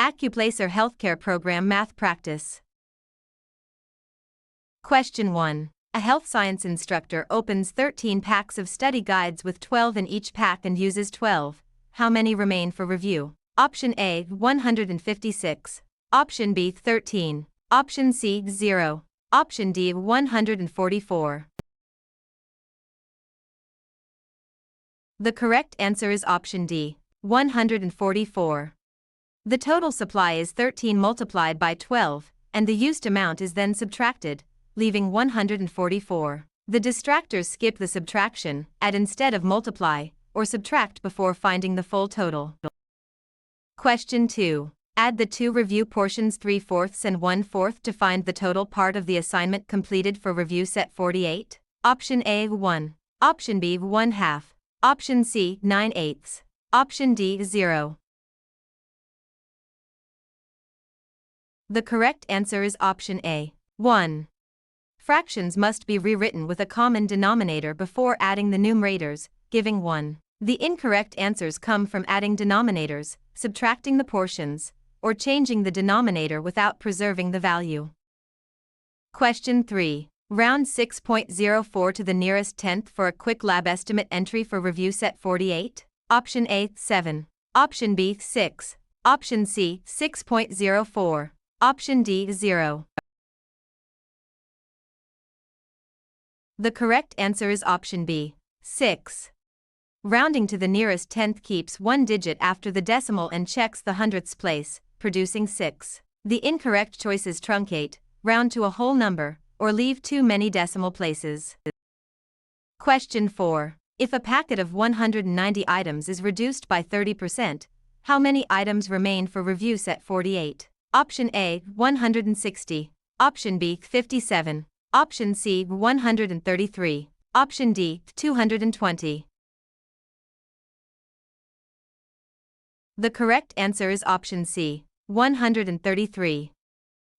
ACCUPLACER Healthcare Program Math Practice. Question 1. A health science instructor opens 13 packs of study guides with 12 in each pack and uses 12. How many remain for review? Option A, 156. Option B, 13. Option C, 0. Option D, 144. The correct answer is option D, 144. The total supply is 13 multiplied by 12, and the used amount is then subtracted, leaving 144. The distractors skip the subtraction, add instead of multiply, or subtract before finding the full total. Question 2. Add the two review portions 3/4 and 1/4 to find the total part of the assignment completed for review set 48. Option A, 1. Option B, 1/2. Option C, 9/8. Option D, 0. The correct answer is option A, 1. Fractions must be rewritten with a common denominator before adding the numerators, giving 1. The incorrect answers come from adding denominators, subtracting the portions, or changing the denominator without preserving the value. Question 3. Round 6.04 to the nearest tenth for a quick lab estimate entry for review set 48. Option A, 7. Option B, 6. Option C, 6.04. Option D, 0. The correct answer is option B, 6. Rounding to the nearest tenth keeps one digit after the decimal and checks the hundredths place, producing 6. The incorrect choices truncate, round to a whole number, or leave too many decimal places. Question 4. If a packet of 190 items is reduced by 30%, how many items remain for review set 48? Option A, 160. Option B, 57. Option C, 133. Option D, 220. The correct answer is option C, 133.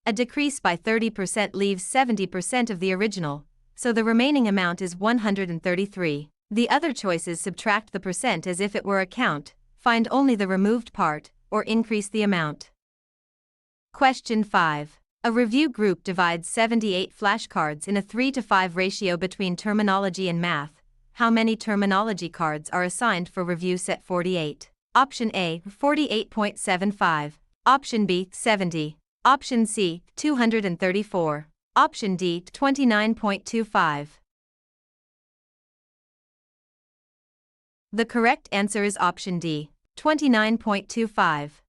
A decrease by 30% leaves 70% of the original, so the remaining amount is 133. The other choices subtract the percent as if it were a count, find only the removed part, or increase the amount. Question 5. A review group divides 78 flashcards in a 3:5 ratio between terminology and math. How many terminology cards are assigned for review set 48? Option A, 48.75. Option B, 70. Option C, 234. Option D, 29.25. The correct answer is option D, 29.25.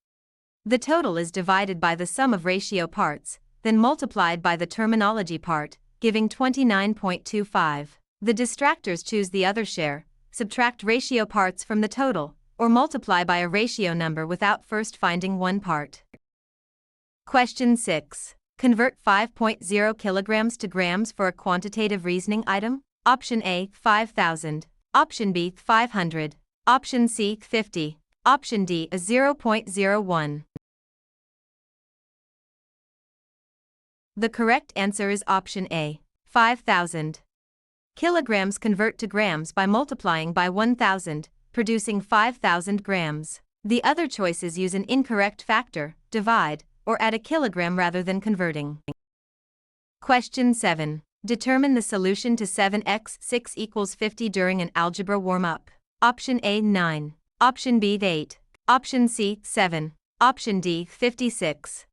The total is divided by the sum of ratio parts, then multiplied by the terminology part, giving 29.25. The distractors choose the other share, subtract ratio parts from the total, or multiply by a ratio number without first finding one part. Question 6. Convert 5.0 kilograms to grams for a quantitative reasoning item. Option A, 5,000. Option B, 500. Option C, 50. Option D, 0.01. The correct answer is option A, 5,000. Kilograms convert to grams by multiplying by 1,000, producing 5,000 grams. The other choices use an incorrect factor, divide, or add a kilogram rather than converting. Question 7. Determine the solution to 7x6 equals 50 during an algebra warm-up. Option A, 9. Option B, 8. Option C, 7. Option D, 56.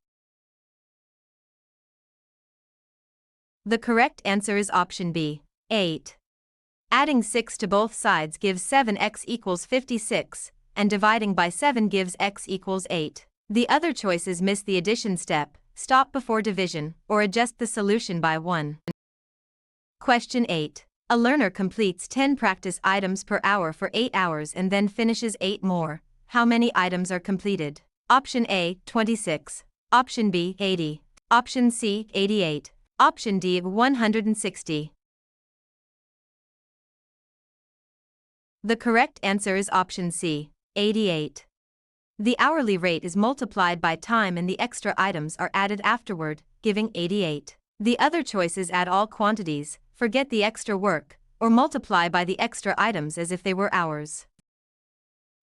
The correct answer is option B, 8. Adding 6 to both sides gives 7x equals 56, and dividing by 7 gives x equals 8. The other choices miss the addition step, stop before division, or adjust the solution by 1. Question 8. A learner completes 10 practice items per hour for 8 hours and then finishes 8 more. How many items are completed? Option A, 26. Option B, 80. Option C, 88. Option D, 160. The correct answer is option C, 88. The hourly rate is multiplied by time and the extra items are added afterward, giving 88. The other choices add all quantities, forget the extra work, or multiply by the extra items as if they were hours.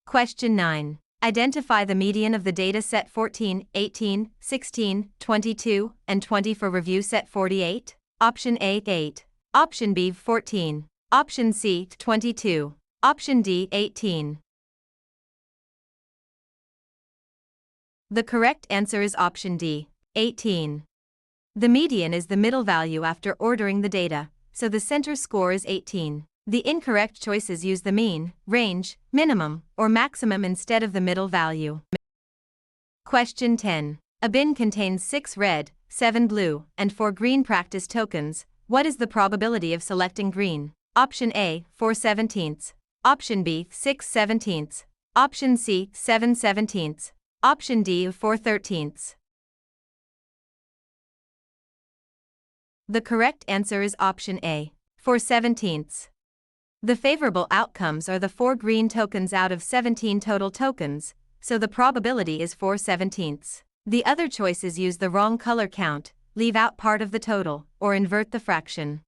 Question 9. Identify the median of the data set 14, 18, 16, 22, and 20 for review set 48. Option A, 8. Option B, 14. Option C, 22. Option D, 18. The correct answer is option D, 18. The median is the middle value after ordering the data, so the center score is 18. The incorrect choices use the mean, range, minimum, or maximum instead of the middle value. Question 10. A bin contains 6 red, 7 blue, and 4 green practice tokens. What is the probability of selecting green? Option A, 4/17. Option B, 6/17. Option C, 7/17. Option D, 4/13. The correct answer is option A, 4/17. The favorable outcomes are the 4 green tokens out of 17 total tokens, so the probability is 4/17. The other choices use the wrong color count, leave out part of the total, or invert the fraction.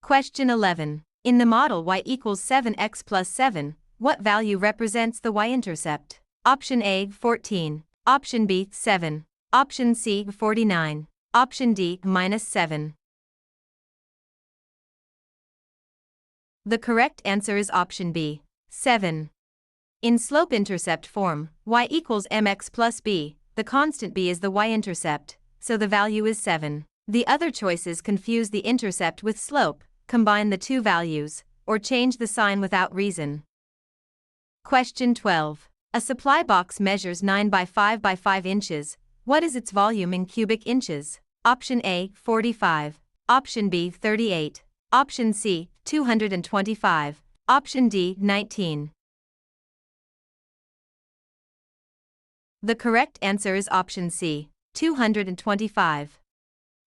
Question 11. In the model y equals 7x plus 7, what value represents the y-intercept? Option A, 14. Option B, 7. Option C, 49. Option D, -7. The correct answer is option B, 7. In slope-intercept form, y equals mx plus b, the constant b is the y-intercept, so the value is 7. The other choices confuse the intercept with slope, combine the two values, or change the sign without reason. Question 12. A supply box measures 9 by 5 by 5 inches. What is its volume in cubic inches? Option A, 45. Option B, 38. Option C, 225. Option D, 19. The correct answer is option C, 225.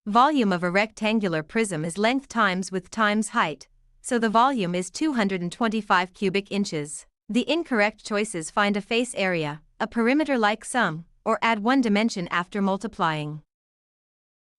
Volume of a rectangular prism is length times width times height, so the volume is 225 cubic inches. The incorrect choices find a face area, a perimeter-like sum, or add one dimension after multiplying.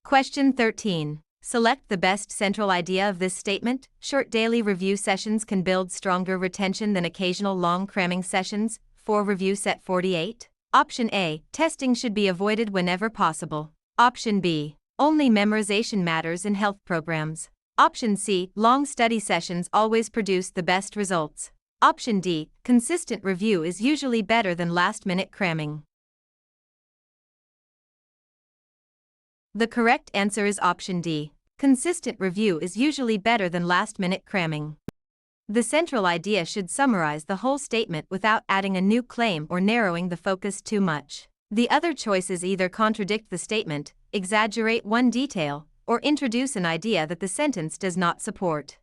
Question 13. Select the best central idea of this statement. Short daily review sessions can build stronger retention than occasional long cramming sessions. For review set 48. Option A. Testing should be avoided whenever possible. Option B. Only memorization matters in health programs. Option C. Long study sessions always produce the best results. Option D. Consistent review is usually better than last-minute cramming. The correct answer is option D. Consistent review is usually better than last-minute cramming. The central idea should summarize the whole statement without adding a new claim or narrowing the focus too much. The other choices either contradict the statement, exaggerate one detail, or introduce an idea that the sentence does not support.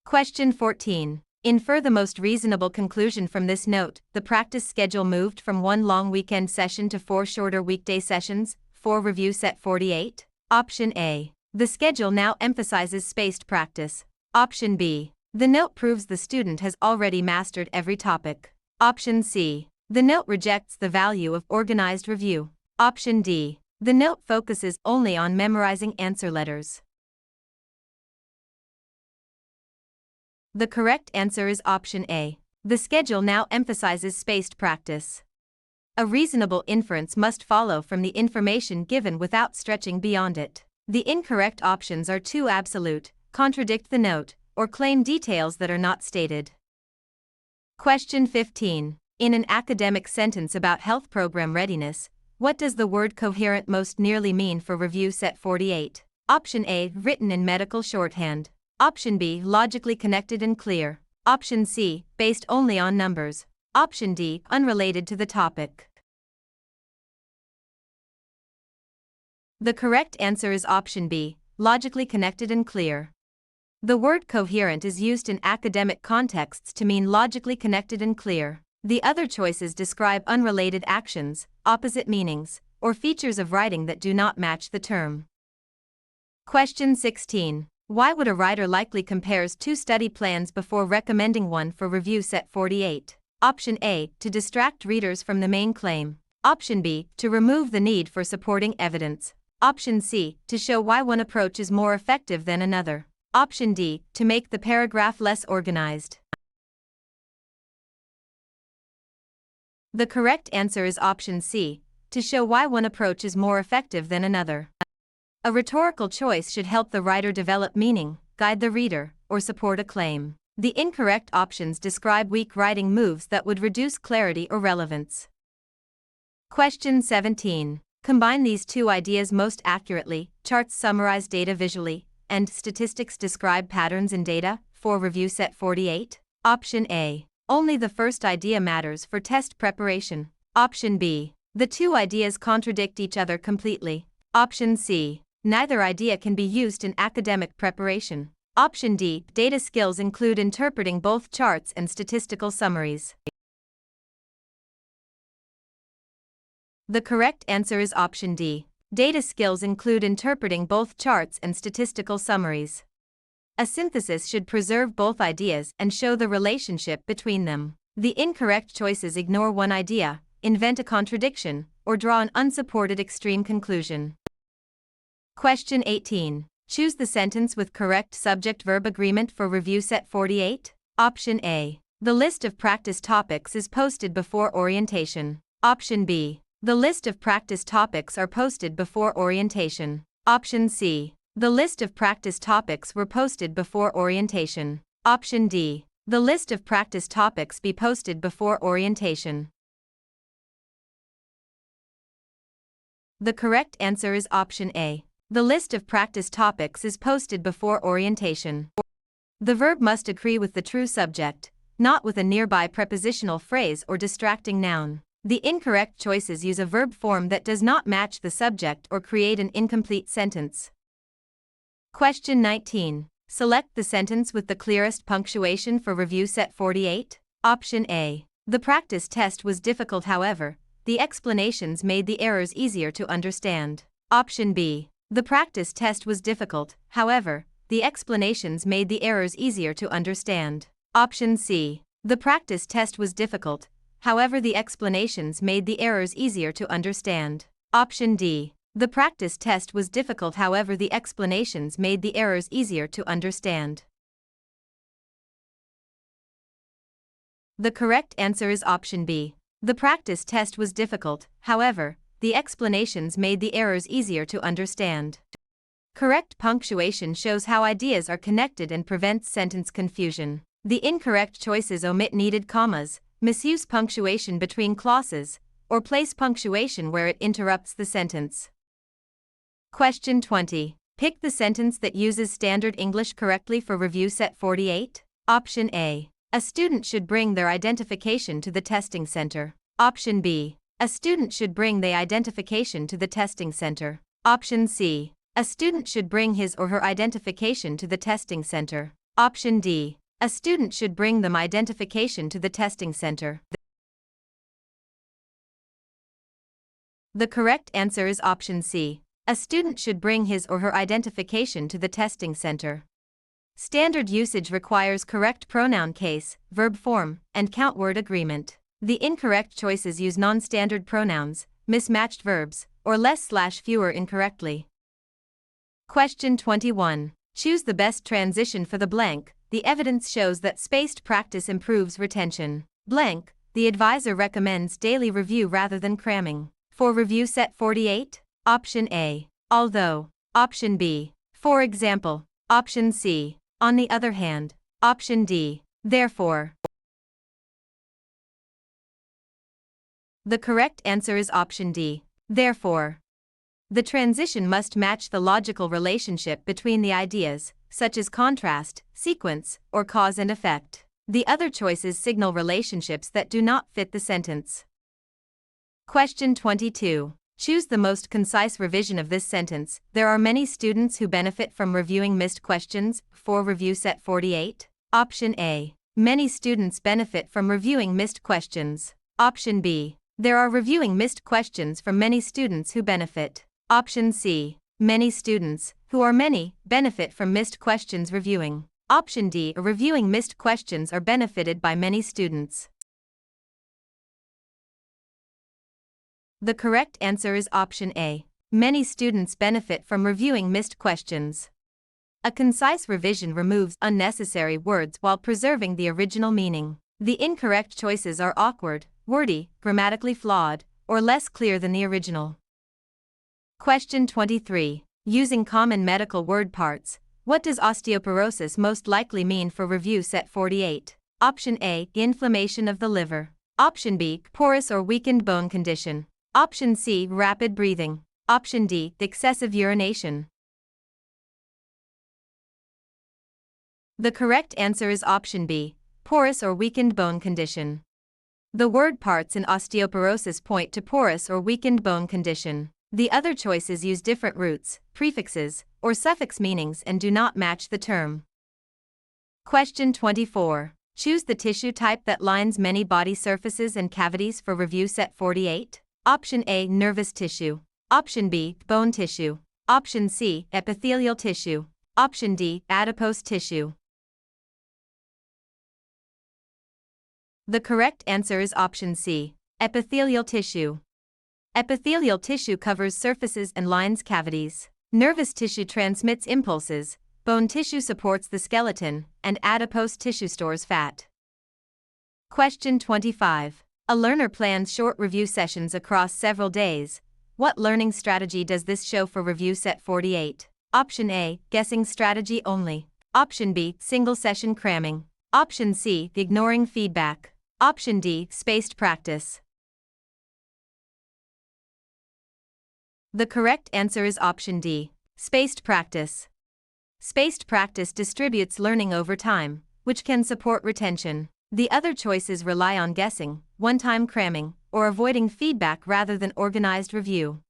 Question 14. Infer the most reasonable conclusion from this note. The practice schedule moved from 1 long weekend session to 4 shorter weekday sessions. For review set 48. Option A. The schedule now emphasizes spaced practice. Option B. The note proves the student has already mastered every topic. Option C. The note rejects the value of organized review. Option D. The note focuses only on memorizing answer letters. The correct answer is option A. The schedule now emphasizes spaced practice. A reasonable inference must follow from the information given without stretching beyond it. The incorrect options are too absolute, contradict the note, or claim details that are not stated. Question 15. In an academic sentence about health program readiness, what does the word coherent most nearly mean for review set 48? Option A. Written in medical shorthand. Option B. Logically connected and clear. Option C. Based only on numbers. Option D. Unrelated to the topic. The correct answer is option B. Logically connected and clear. The word coherent is used in academic contexts to mean logically connected and clear. The other choices describe unrelated actions, opposite meanings, or features of writing that do not match the term. Question 16. Why would a writer likely compares 2 study plans before recommending one for review set 48? Option A. To distract readers from the main claim. Option B. To remove the need for supporting evidence. Option C. To show why one approach is more effective than another. Option D. To make the paragraph less organized. The correct answer is option C, to show why one approach is more effective than another. A rhetorical choice should help the writer develop meaning, guide the reader, or support a claim. The incorrect options describe weak writing moves that would reduce clarity or relevance. Question 17. Combine these two ideas most accurately. Charts summarize data visually, and statistics describe patterns in data. For review set 48. Option A. Only the first idea matters for test preparation. Option B. The two ideas contradict each other completely. Option C. Neither idea can be used in academic preparation. Option D. Data skills include interpreting both charts and statistical summaries. The correct answer is option D. Data skills include interpreting both charts and statistical summaries. A synthesis should preserve both ideas and show the relationship between them. The incorrect choices ignore one idea, invent a contradiction, or draw an unsupported extreme conclusion. Question 18. Choose the sentence with correct subject-verb agreement for review set 48. Option A. The list of practice topics is posted before orientation. Option B. The list of practice topics are posted before orientation. Option C. The list of practice topics were posted before orientation. Option D. The list of practice topics be posted before orientation. The correct answer is option A. The list of practice topics is posted before orientation. The verb must agree with the true subject, not with a nearby prepositional phrase or distracting noun. The incorrect choices use a verb form that does not match the subject or create an incomplete sentence. Question 19. Select the sentence with the clearest punctuation for review set 48. Option A. The practice test was difficult, however, the explanations made the errors easier to understand. Option B. The practice test was difficult, however, the explanations made the errors easier to understand. Option C. The practice test was difficult, however, the explanations made the errors easier to understand. Option D. The practice test was difficult, however, the explanations made the errors easier to understand. The correct answer is option B. The practice test was difficult, however, the explanations made the errors easier to understand. Correct punctuation shows how ideas are connected and prevents sentence confusion. The incorrect choices omit needed commas, misuse punctuation between clauses, or place punctuation where it interrupts the sentence. Question 20. Pick the sentence that uses standard English correctly for review set 48. Option A. A student should bring their identification to the testing center. Option B. A student should bring the identification to the testing center. Option C. A student should bring his or her identification to the testing center. Option D. A student should bring them identification to the testing center. The correct answer is option C. A student should bring his or her identification to the testing center. Standard usage requires correct pronoun case, verb form, and count word agreement. The incorrect choices use non-standard pronouns, mismatched verbs, or less/fewer incorrectly. Question 21. Choose the best transition for the blank. The evidence shows that spaced practice improves retention. Blank. The advisor recommends daily review rather than cramming. For review set 48. Option A. Although. Option B. For example. Option C. On the other hand. Option D. Therefore. The correct answer is option D. Therefore. The transition must match the logical relationship between the ideas, such as contrast, sequence, or cause and effect. The other choices signal relationships that do not fit the sentence. Question 22. Choose the most concise revision of this sentence. There are many students who benefit from reviewing missed questions. For review set 48. Option A. Many students benefit from reviewing missed questions. Option B. There are reviewing missed questions from many students who benefit. Option C. Many students, who are many, benefit from missed questions reviewing. Option D. Reviewing missed questions are benefited by many students. The correct answer is option A. Many students benefit from reviewing missed questions. A concise revision removes unnecessary words while preserving the original meaning. The incorrect choices are awkward, wordy, grammatically flawed, or less clear than the original. Question 23. Using common medical word parts, what does osteoporosis most likely mean for review set 48? Option A, inflammation of the liver. Option B, porous or weakened bone condition. Option C, rapid breathing. Option D, excessive urination. The correct answer is option B, porous or weakened bone condition. The word parts in osteoporosis point to porous or weakened bone condition. The other choices use different roots, prefixes, or suffix meanings and do not match the term. Question 24. Choose the tissue type that lines many body surfaces and cavities for review set 48. Option A, nervous tissue. Option B, bone tissue. Option C, epithelial tissue. Option D, adipose tissue. The correct answer is option C, epithelial tissue. Epithelial tissue covers surfaces and lines cavities. Nervous tissue transmits impulses, bone tissue supports the skeleton, and adipose tissue stores fat. Question 25. A learner plans short review sessions across several days. What learning strategy does this show for review set 48? Option A, guessing strategy only. Option B, single session cramming. Option C, ignoring feedback. Option D, spaced practice. The correct answer is option D, spaced practice. Spaced practice distributes learning over time, which can support retention. The other choices rely on guessing, one-time cramming, or avoiding feedback rather than organized review.